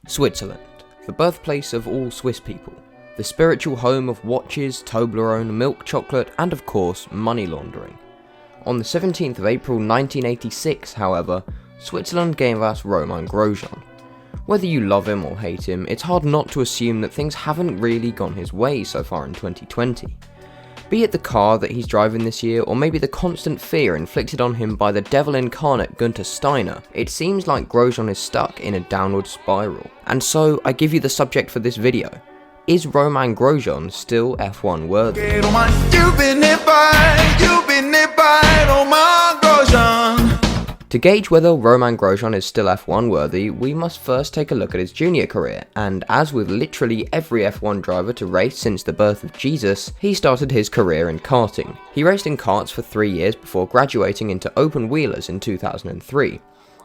Switzerland, the birthplace of all Swiss people, the spiritual home of watches, Toblerone, milk chocolate, and of course, money laundering. On the 17th of April 1986, however, Switzerland gave us Romain Grosjean. Whether you love him or hate him, it's hard not to assume that things haven't really gone his way so far in 2020. Be it the car that he's driving this year, or maybe the constant fear inflicted on him by the devil incarnate Günther Steiner, it seems like Grosjean is stuck in a downward spiral. And so, I give you the subject for this video. Is Romain Grosjean still F1 worthy? To gauge whether Romain Grosjean is still F1 worthy, we must first take a look at his junior career, and as with literally every F1 driver to race since the birth of Jesus, he started his career in karting. He raced in karts for 3 years before graduating into open wheelers in 2003.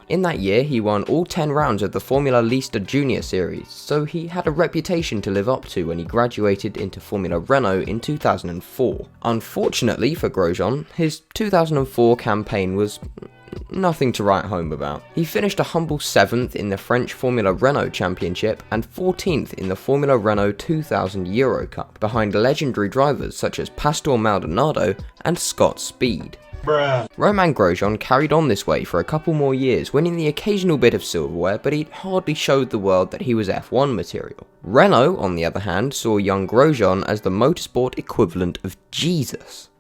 In that year, he won all 10 rounds of the Formula Lista Junior Series, so he had a reputation to live up to when he graduated into Formula Renault in 2004. Unfortunately for Grosjean, his 2004 campaign was nothing to write home about. He finished a humble 7th in the French Formula Renault Championship and 14th in the Formula Renault 2000 Euro Cup, behind legendary drivers such as Pastor Maldonado and Scott Speed. Romain Grosjean carried on this way for a couple more years, winning the occasional bit of silverware, but he hardly showed the world that he was F1 material. Renault, on the other hand, saw young Grosjean as the motorsport equivalent of Jesus.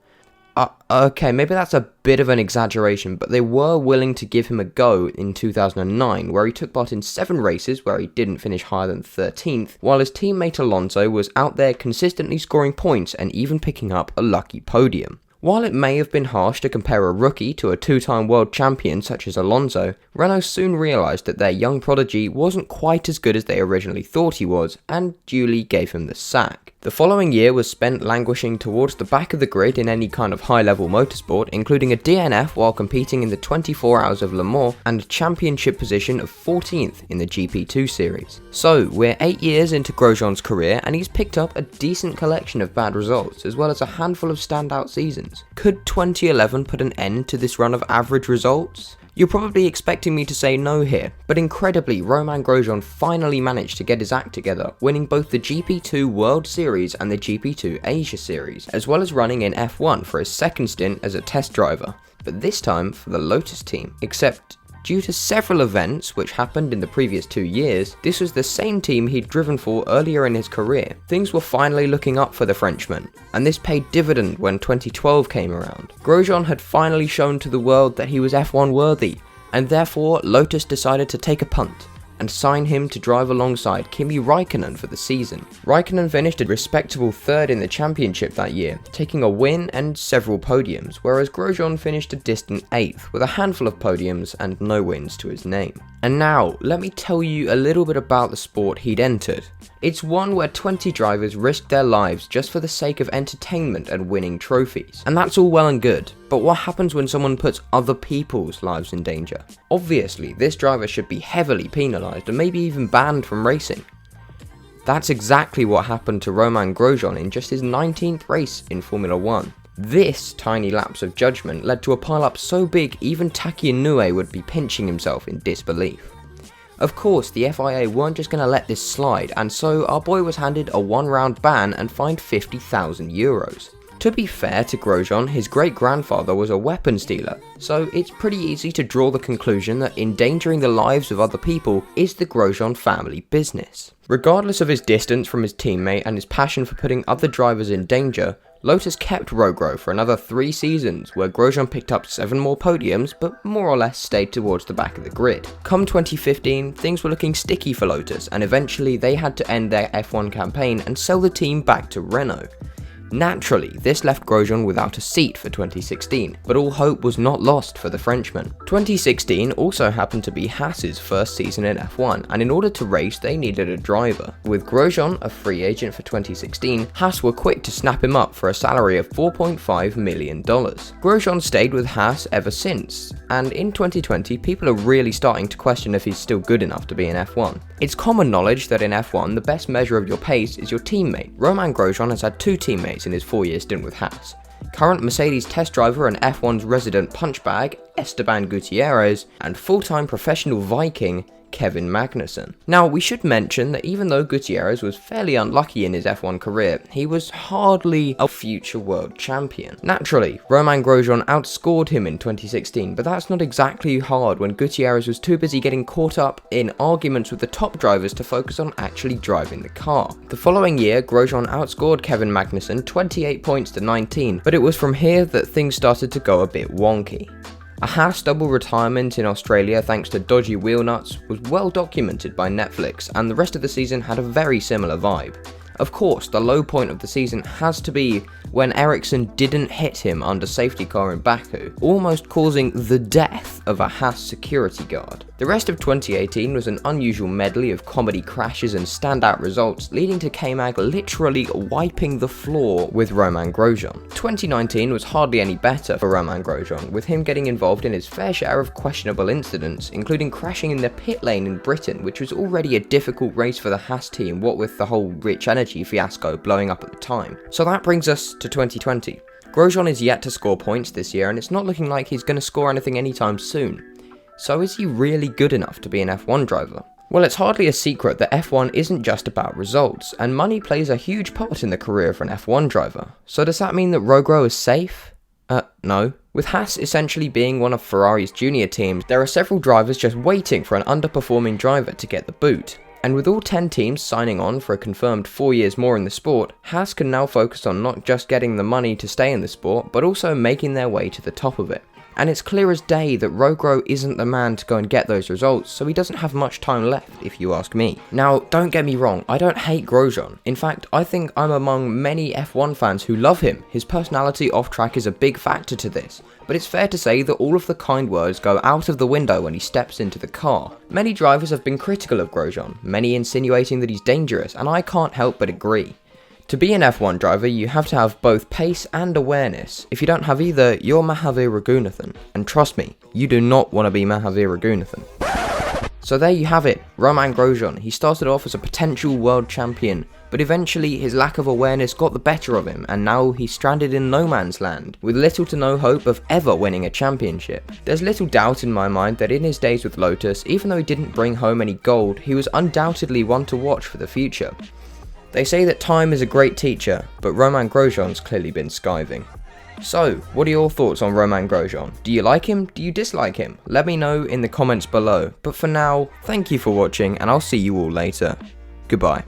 Okay, maybe that's a bit of an exaggeration, but they were willing to give him a go in 2009, where he took part in 7 races where he didn't finish higher than 13th, while his teammate Alonso was out there consistently scoring points and even picking up a lucky podium. While it may have been harsh to compare a rookie to a 2-time world champion such as Alonso, Renault soon realised that their young prodigy wasn't quite as good as they originally thought he was, and duly gave him the sack. The following year was spent languishing towards the back of the grid in any kind of high-level motorsport, including a DNF while competing in the 24 Hours of Le Mans and a championship position of 14th in the GP2 series. So, we're 8 years into Grosjean's career and he's picked up a decent collection of bad results, as well as a handful of standout seasons. Could 2011 put an end to this run of average results? You're probably expecting me to say no here, but incredibly, Romain Grosjean finally managed to get his act together, winning both the GP2 World Series and the GP2 Asia Series, as well as running in F1 for his second stint as a test driver, but this time for the Lotus team, except due to several events which happened in the previous 2 years, this was the same team he'd driven for earlier in his career. Things were finally looking up for the Frenchman, and this paid dividend when 2012 came around. Grosjean had finally shown to the world that he was F1 worthy, and therefore Lotus decided to take a punt and sign him to drive alongside Kimi Raikkonen for the season. Raikkonen finished a respectable 3rd in the championship that year, taking a win and several podiums, whereas Grosjean finished a distant 8th with a handful of podiums and no wins to his name. And now, let me tell you a little bit about the sport he'd entered. It's one where 20 drivers risked their lives just for the sake of entertainment and winning trophies. And that's all well and good, but what happens when someone puts other people's lives in danger? Obviously, this driver should be heavily penalised and maybe even banned from racing. That's exactly what happened to Romain Grosjean in just his 19th race in Formula 1. This tiny lapse of judgment led to a pile-up so big even Taki Inoue would be pinching himself in disbelief. Of course, the FIA weren't just going to let this slide, and so our boy was handed a 1-round ban and fined €50,000. To be fair to Grosjean, his great-grandfather was a weapons dealer, so it's pretty easy to draw the conclusion that endangering the lives of other people is the Grosjean family business. Regardless of his distance from his teammate and his passion for putting other drivers in danger, Lotus kept Rogro for another 3 seasons, where Grosjean picked up 7 more podiums, but more or less stayed towards the back of the grid. Come 2015, things were looking sticky for Lotus, and eventually they had to end their F1 campaign and sell the team back to Renault. Naturally, this left Grosjean without a seat for 2016, but all hope was not lost for the Frenchman. 2016 also happened to be Haas's first season in F1, and in order to race they needed a driver. With Grosjean a free agent for 2016, Haas were quick to snap him up for a salary of $4.5 million. Grosjean stayed with Haas ever since, and in 2020 people are really starting to question if he's still good enough to be in F1. It's common knowledge that in F1 the best measure of your pace is your teammate. Romain Grosjean has had 2 teammates in his 4-year stint with Haas. Current Mercedes test driver and F1's resident punchbag, Esteban Gutierrez, and full-time professional Viking Kevin Magnussen. Now, we should mention that even though Gutierrez was fairly unlucky in his F1 career, he was hardly a future world champion. Naturally, Romain Grosjean outscored him in 2016, but that's not exactly hard when Gutierrez was too busy getting caught up in arguments with the top drivers to focus on actually driving the car. The following year, Grosjean outscored Kevin Magnussen 28 points to 19, but it was from here that things started to go a bit wonky. A Haas double retirement in Australia thanks to dodgy wheel nuts was well documented by Netflix, and the rest of the season had a very similar vibe. Of course, the low point of the season has to be when Ericcson didn't hit him under safety car in Baku, almost causing the death of a Haas security guard. The rest of 2018 was an unusual medley of comedy crashes and standout results, leading to K-Mag literally wiping the floor with Romain Grosjean. 2019 was hardly any better for Romain Grosjean, with him getting involved in his fair share of questionable incidents, including crashing in the pit lane in Britain, which was already a difficult race for the Haas team, what with the whole Rich Energy fiasco blowing up at the time. So that brings us to 2020. Grosjean is yet to score points this year, and it's not looking like he's going to score anything anytime soon. So is he really good enough to be an F1 driver? Well, it's hardly a secret that F1 isn't just about results, and money plays a huge part in the career of an F1 driver. So does that mean that Rogro is safe? No. With Haas essentially being one of Ferrari's junior teams, there are several drivers just waiting for an underperforming driver to get the boot. And with all 10 teams signing on for a confirmed 4 years more in the sport, Haas can now focus on not just getting the money to stay in the sport, but also making their way to the top of it. And it's clear as day that Rogro isn't the man to go and get those results, so he doesn't have much time left, if you ask me. Now, don't get me wrong, I don't hate Grosjean. In fact, I think I'm among many F1 fans who love him. His personality off track is a big factor to this. But it's fair to say that all of the kind words go out of the window when he steps into the car. Many drivers have been critical of Grosjean, many insinuating that he's dangerous, and I can't help but agree. To be an F1 driver, you have to have both pace and awareness. If you don't have either, you're Mahavir Raghunathan. And trust me, you do not want to be Mahavir Raghunathan. So there you have it, Romain Grosjean. He started off as a potential world champion, but eventually his lack of awareness got the better of him, and now he's stranded in no man's land, with little to no hope of ever winning a championship. There's little doubt in my mind that in his days with Lotus, even though he didn't bring home any gold, he was undoubtedly one to watch for the future. They say that time is a great teacher, but Romain Grosjean's clearly been skiving. So, what are your thoughts on Romain Grosjean? Do you like him? Do you dislike him? Let me know in the comments below. But for now, thank you for watching, and I'll see you all later. Goodbye.